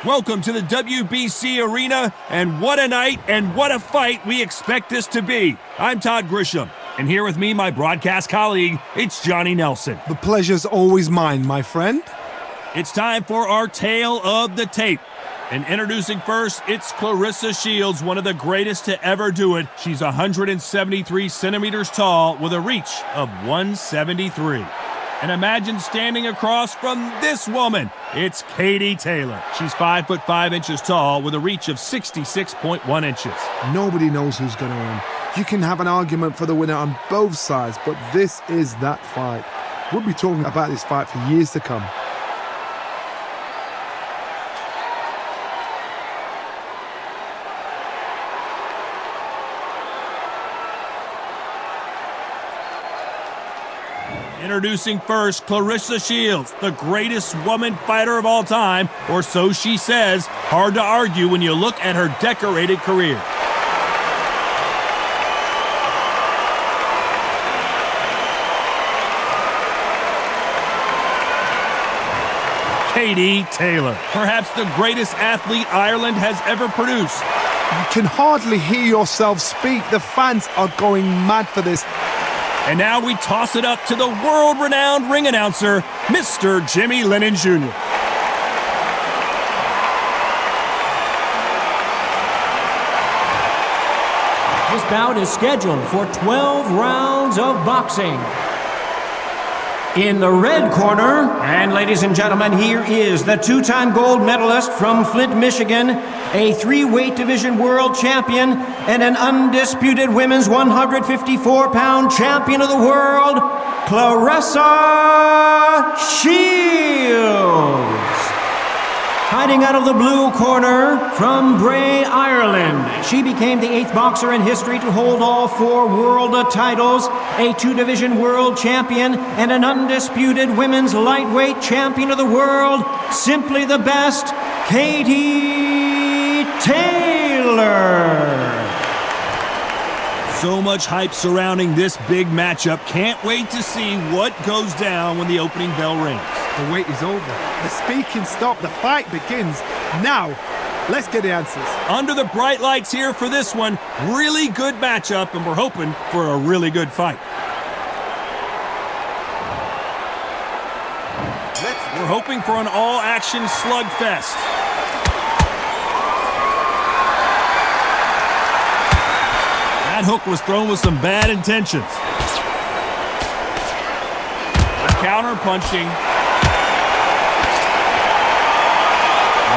Welcome to the WBC arena, and what a night and what a fight we expect this to be. I'm Todd Grisham, and here with me, my broadcast colleague, it's Johnny Nelson. The pleasure's always mine, my friend. It's time for our tale of the tape. And introducing first, it's Claressa Shields, one of the greatest to ever do it. She's 173 centimeters tall with a reach of 173. And imagine standing across from this woman. It's Katie Taylor. She's 5'5" tall with a reach of 66.1 inches. Nobody knows who's going to win. You can have an argument for the winner on both sides, but this is that fight. We'll be talking about this fight for years to come. Introducing first, Claressa Shields, the greatest woman fighter of all time, or so she says. Hard to argue when you look at her decorated career. Katie Taylor, perhaps the greatest athlete Ireland has ever produced. You can hardly hear yourself speak. The fans are going mad for this. And now we toss it up to the world-renowned ring announcer, Mr. Jimmy Lennon Jr. This bout is scheduled for 12 rounds of boxing. In the red corner, and ladies and gentlemen, here is the two-time gold medalist from Flint, Michigan, a three-weight division world champion, and an undisputed women's 154-pound champion of the world, Claressa Shields. Hiding out of the blue corner from Bray, Ireland, she became the 8th boxer in history to hold all 4 world titles, a 2-division world champion, and an undisputed women's lightweight champion of the world, simply the best, Katie Taylor. So much hype surrounding this big matchup. Can't wait to see what goes down when the opening bell rings. The wait is over. The speaking stopped. The fight begins. Now, let's get the answers. Under the bright lights here for this one. Really good matchup, and we're hoping for a really good fight. We're hoping for an all-action slugfest. That hook was thrown with some bad intentions. Counter punching.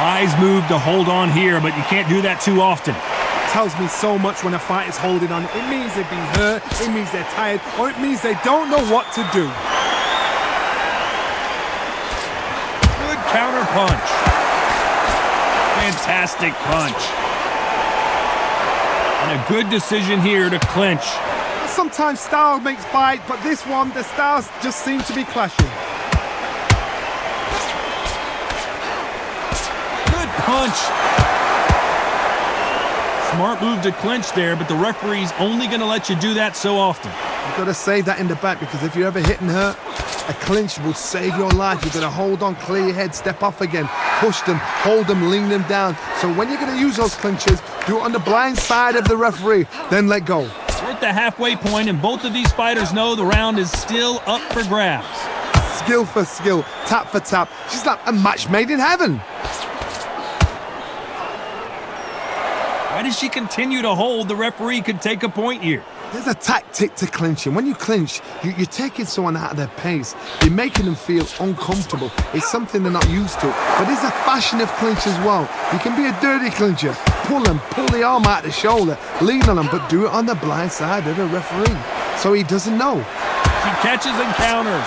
Wise move to hold on here, but you can't do that too often. It tells me so much when a fight is holding on. It means they've been hurt, it means they're tired, or it means they don't know what to do. Good counter punch. Fantastic punch. And a good decision here to clinch. Sometimes style makes fight, but this one, the styles just seem to be clashing. Good punch. Smart move to clinch there, but the referee's only going to let you do that so often. You've got to save that in the back, because if you're ever hitting her, a clinch will save your life. You've got to hold on, clear your head, step off again, push them, hold them, lean them down. So when you're going to use those clinches, do it on the blind side of the referee, then let go. We're at the halfway point, and both of these fighters know the round is still up for grabs. Skill for skill, tap for tap. She's like a match made in heaven. Why does she continue to hold? The referee could take a point here. There's a tactic to clinching. When you clinch, you're taking someone out of their pace. You're making them feel uncomfortable. It's something they're not used to. But there's a fashion of clinch as well. You can be a dirty clincher. Pull the arm out the shoulder, lean on them, but do it on the blind side of the referee, so he doesn't know. She catches and counters.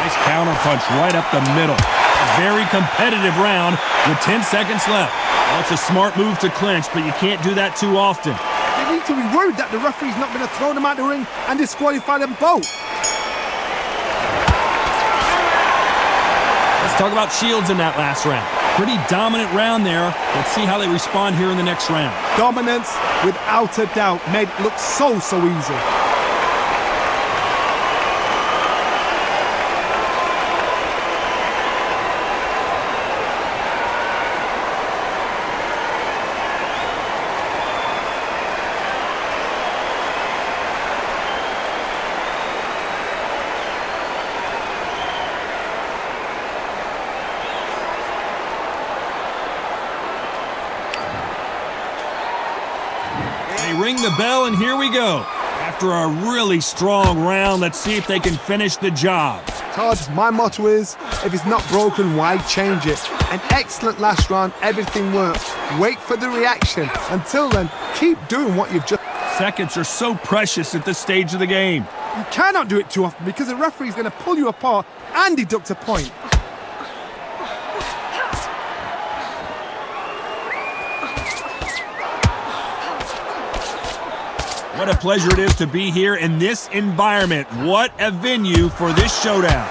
Nice counter punch right up the middle. A very competitive round with 10 seconds left. Well, it's a smart move to clinch, but you can't do that too often. They need to be worried that the referee's not going to throw them out the ring and disqualify them both. Let's talk about Shields in that last round. Pretty dominant round there. Let's see how they respond here in the next round. Dominance, without a doubt, made it look so easy. Ring the bell, and here we go. After a really strong round, let's see if they can finish the job. Todd, my motto is, if it's not broken, why change it? An excellent last round, everything works. Wait for the reaction. Until then, keep doing what you've just... Seconds are so precious at this stage of the game. You cannot do it too often because the referee's going to pull you apart and deduct a point. What a pleasure it is to be here in this environment. What a venue for this showdown.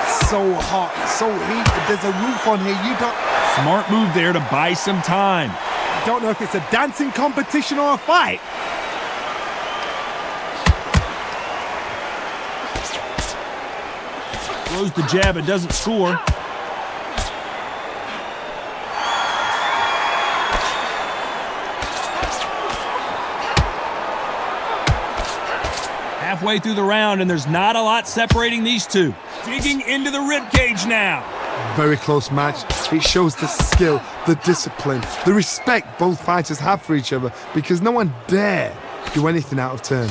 It's so hot, it's so heated. There's a roof on here. You Smart move there to buy some time. don't know if it's a dancing competition or a fight. Throws the jab, it doesn't score. Halfway through the round, and there's not a lot separating these two. Digging into the ribcage now. Very close match. It shows the skill, the discipline, the respect both fighters have for each other because no one dare do anything out of turn.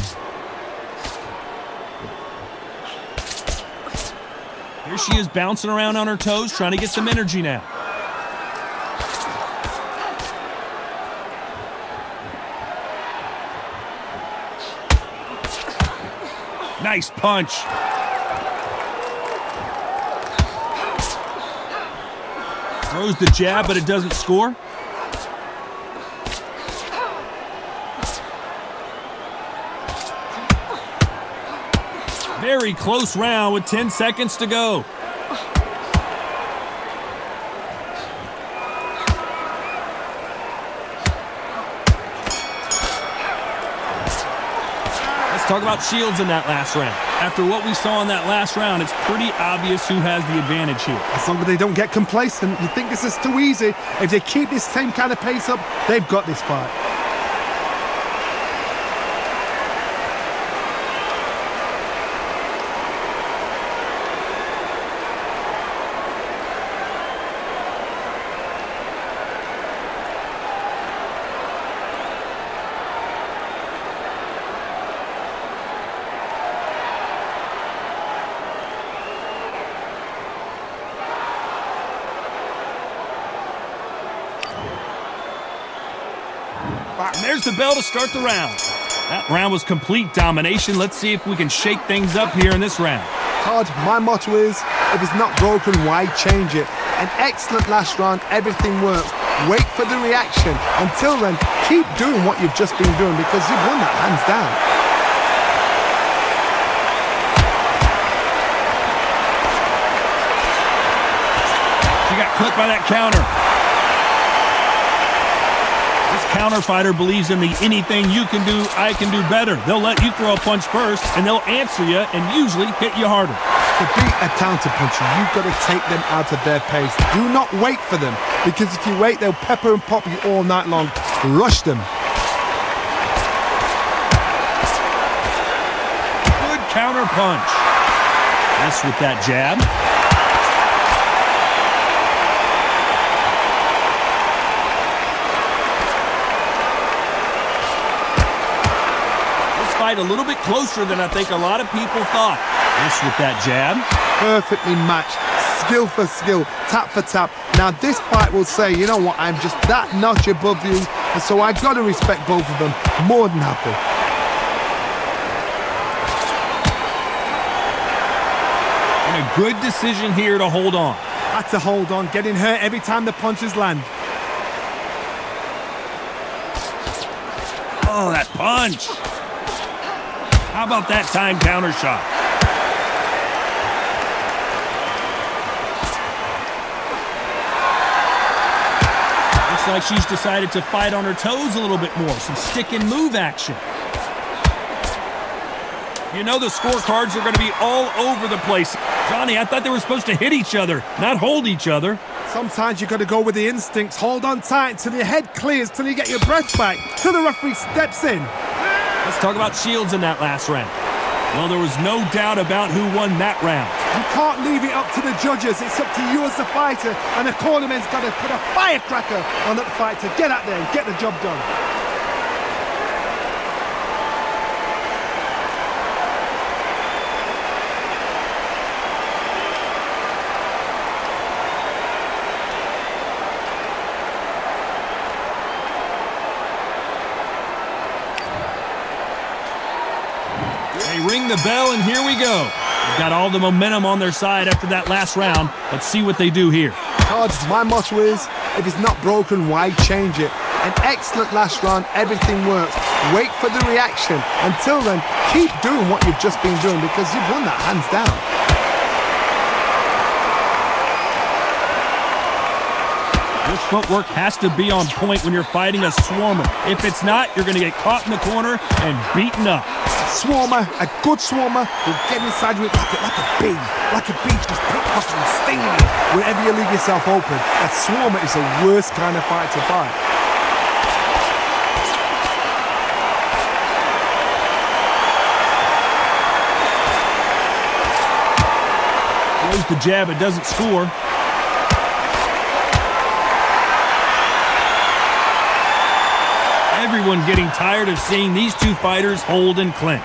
Here she is bouncing around on her toes, trying to get some energy now. Nice punch. Throws the jab, but it doesn't score. Very close round with 10 seconds to go. Let's talk about Shields in that last round. After what we saw in that last round, it's pretty obvious who has the advantage here. As long as they don't get complacent, you think this is too easy. If they keep this same kind of pace up, they've got this fight. And there's the bell to start the round. That round was complete domination. Let's see if we can shake things up here in this round. Todd, my motto is, if it's not broken, why change it? An excellent last round, everything works. Wait for the reaction. Until then, keep doing what you've just been doing because you've won that hands down. She got clipped by that counter. Counter fighter believes in the anything you can do, I can do better. They'll let you throw a punch first, and they'll answer you and usually hit you harder. To beat a counter puncher, you've got to take them out of their pace. Do not wait for them, because if you wait, they'll pepper and pop you all night long. Rush them. Good counter punch. Mess with that jab. A little bit closer than I think a lot of people thought. This with that jab. Perfectly matched. Skill for skill, tap for tap. Now this fight will say, you know what, I'm just that notch above you, and so I got to respect both of them. More than happy. And a good decision here to hold on. Had to hold on, getting hurt every time the punches land. Oh, that punch. How about that time counter shot? Looks like she's decided to fight on her toes a little bit more. Some stick and move action. You know the scorecards are going to be all over the place. Johnny, I thought they were supposed to hit each other, not hold each other. Sometimes you got to go with the instincts. Hold on tight till your head clears, till you get your breath back, till the referee steps in. Let's talk about Shields in that last round. Well, there was no doubt about who won that round. You can't leave it up to the judges. It's up to you as the fighter, and the cornerman's got to put a firecracker on that fighter. Get out there and get the job done. They ring the bell, and here we go. They've got all the momentum on their side after that last round. Let's see what they do here. Cards, my motto is, if it's not broken, why change it? An excellent last round, everything works. Wait for the reaction. Until then, keep doing what you've just been doing because you've won that hands down. Your footwork has to be on point when you're fighting a swarmer. If it's not, you're going to get caught in the corner and beaten up. Swarmer, a good swarmer, will get inside you like a bee. Like a bee, just pickpocketing and stinging you whenever you leave yourself open. A swarmer is the worst kind of fight to fight. Throws the jab, it doesn't score. Everyone getting tired of seeing these two fighters hold and clinch.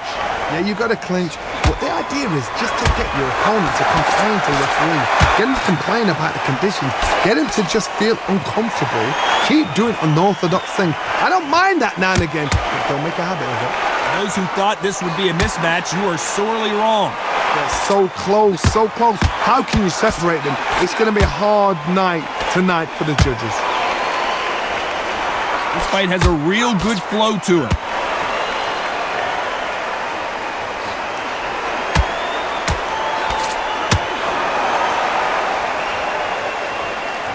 Yeah, you got to clinch. But the idea is just to get your opponent to complain to the referee. Get him to complain about the conditions. Get him to just feel uncomfortable. Keep doing unorthodox things. I don't mind that now and again, but don't make a habit of it. Those who thought this would be a mismatch, you are sorely wrong. They're so close, so close. How can you separate them? It's going to be a hard night tonight for the judges. This fight has a real good flow to it.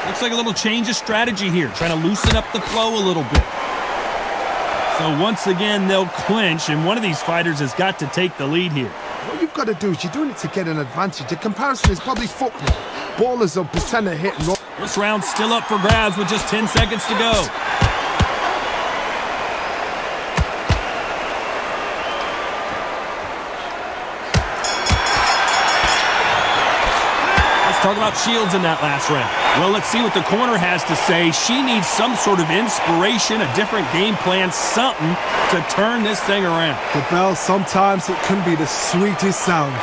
Looks like a little change of strategy here, trying to loosen up the flow a little bit. So once again, they'll clinch, and one of these fighters has got to take the lead here. What you've got to do is you're doing it to get an advantage. The comparison is probably football. Ballers will pretend to hit and roll. This round's still up for grabs with just 10 seconds to go. Talk about Shields in that last round. Well, let's see what the corner has to say. She needs some sort of inspiration, a different game plan, something to turn this thing around. The bell, sometimes it can be the sweetest sound.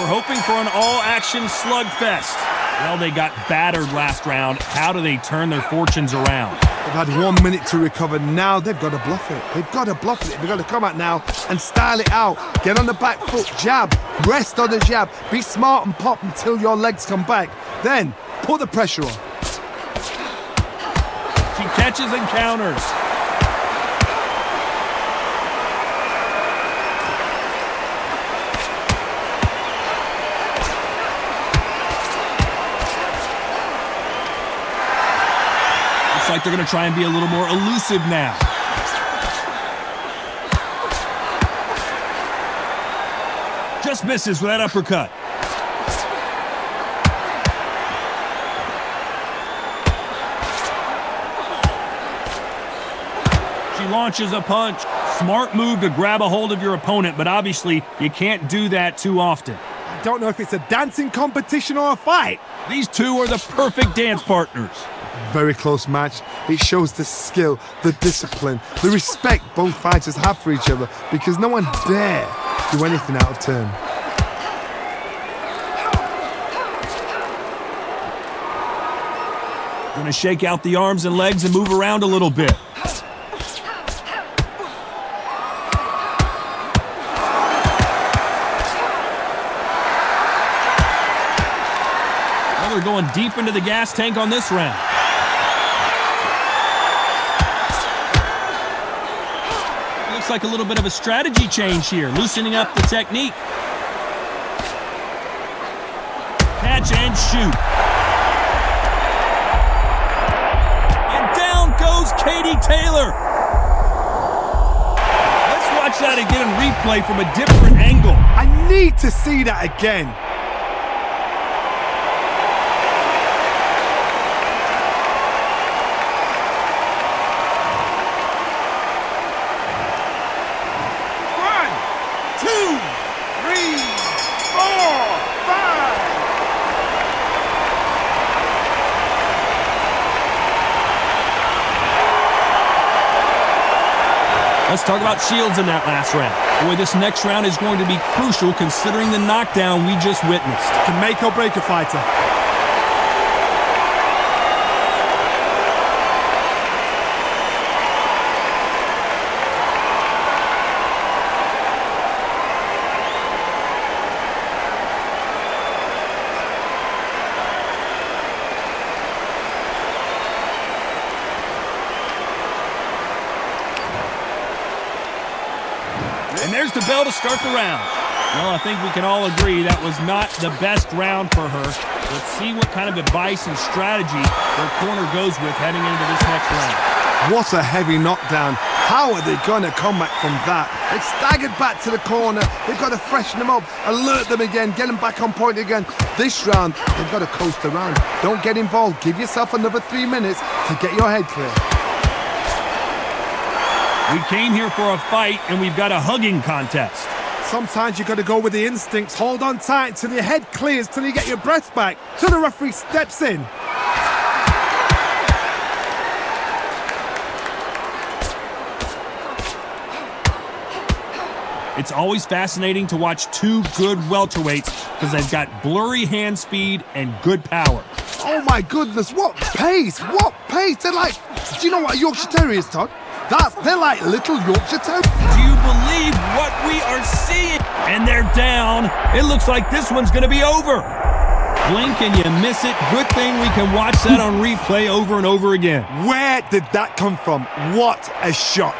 Hoping for an all-action slugfest. Well, they got battered last round. How do they turn their fortunes around? They've had 1 minute to recover. Now they've got to bluff it. They've got to bluff it. They've got to come out now and style it out. Get on the back foot, jab, rest on the jab. Be smart and pop until your legs come back. Then put the pressure on. She catches and counters. Like they're going to try and be a little more elusive now. Just misses with that uppercut. She launches a punch. Smart move to grab a hold of your opponent, but obviously you can't do that too often. I don't know if it's a dancing competition or a fight. These two are the perfect dance partners. Very close match. It shows the skill, the discipline, the respect both fighters have for each other because no one dare do anything out of turn. Gonna shake out the arms and legs and move around a little bit. Well, they're going deep into the gas tank on this round. Looks like a little bit of a strategy change here, loosening up the technique. Catch and shoot. And down goes Katie Taylor. Let's watch that again in replay from a different angle. I need to see that again. Let's talk about Shields in that last round. Boy, this next round is going to be crucial considering the knockdown we just witnessed. Can make or break a fighter. And there's the bell to start the round. Well, I think we can all agree that was not the best round for her. Let's see what kind of advice and strategy their corner goes with heading into this next round. What a heavy knockdown. How are they going to come back from that? They staggered back to the corner. They've got to freshen them up, alert them again, get them back on point again. This round, they've got to coast around. Don't get involved. Give yourself another 3 minutes to get your head clear. We came here for a fight, and we've got a hugging contest. Sometimes you got to go with the instincts. Hold on tight till your head clears, till you get your breath back, till the referee steps in. It's always fascinating to watch two good welterweights because they've got blurry hand speed and good power. Oh my goodness, what pace! What pace! They're like, do you know what a Yorkshire Terrier is, Todd? They're like little Yorkshire Terriers. Do you believe what we are seeing? And they're down. It looks like this one's going to be over. Blink and you miss it. Good thing we can watch that on replay over and over again. Where did that come from? What a shot!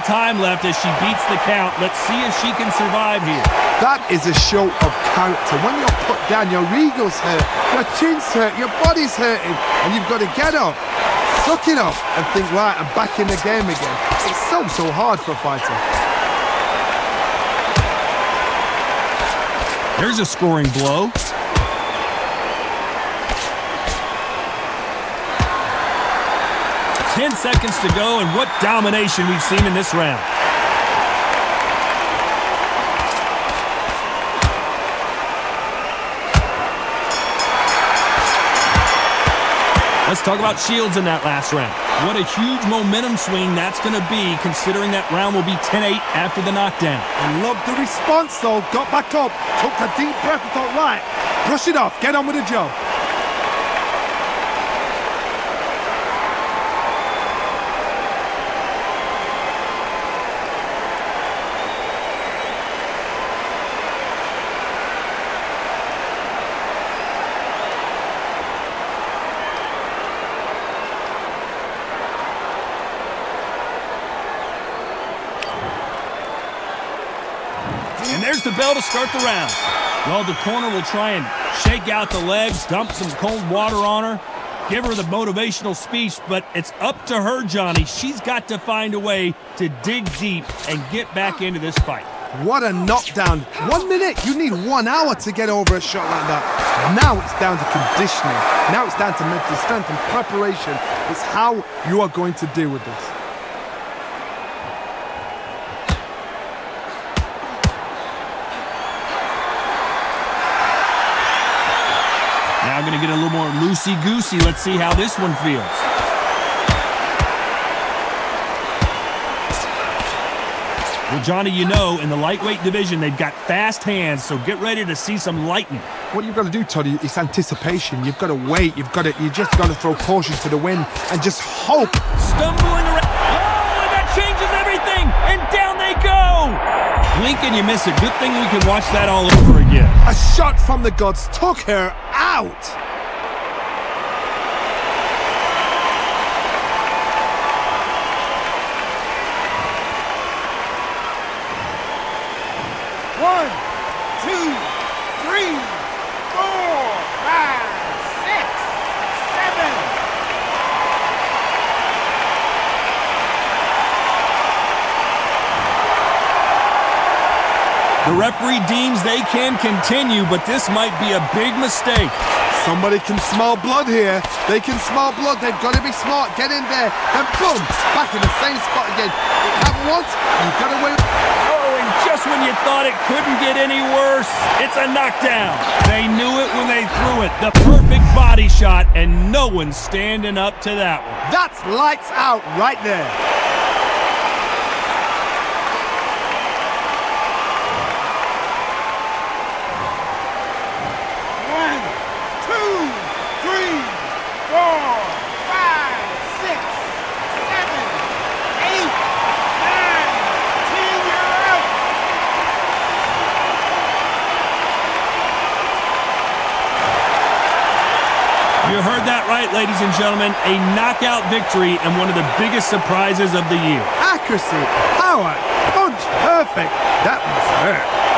Time left as she beats the count. Let's see if she can survive here. That is a show of character. When you're put down, your ego's hurt, your chin's hurt, your body's hurting, and you've got to get up, suck it up, and think, right, I'm back in the game again. It's so hard for a fighter. There's a scoring blow. 10 seconds to go, and what domination we've seen in this round. Let's talk about Shields in that last round. What a huge momentum swing that's going to be, considering that round will be 10-8 after the knockdown. I love the response, though. Got back up, took a deep breath and thought, right, brush it off, get on with the job. And there's the bell to start the round. Well, the corner will try and shake out the legs, dump some cold water on her, give her the motivational speech, but it's up to her, Johnny. She's got to find a way to dig deep and get back into this fight. What a knockdown. 1 minute, you need 1 hour to get over a shot like that. Now it's down to conditioning. Now it's down to mental strength and preparation. It's how you are going to deal with this. Now going to get a little more loosey-goosey. Let's see how this one feels. Well, Johnny, you know, in the lightweight division, they've got fast hands, so get ready to see some lightning. What you've got to do, Toddy, is anticipation. You've got to wait. You just got to throw caution to the wind and just hope. Stumbling around. Oh, and that changes everything. And down they go. Blink and you miss it. Good thing we can watch that all over again. A shot from the gods took her out. One, two, three, four, five, six, seven. The referee deems they can continue, but this might be a big mistake. Somebody can smell blood here. They can smell blood. They've got to be smart. Get in there. Then boom, back in the same spot again. It happened once. You've got to win. Oh, and just when you thought it couldn't get any worse, it's a knockdown. They knew it when they threw it. The perfect body shot, and no one's standing up to that one. That's lights out right there. You heard that right, ladies and gentlemen. A knockout victory and one of the biggest surprises of the year. Accuracy, power, punch, perfect. That was her.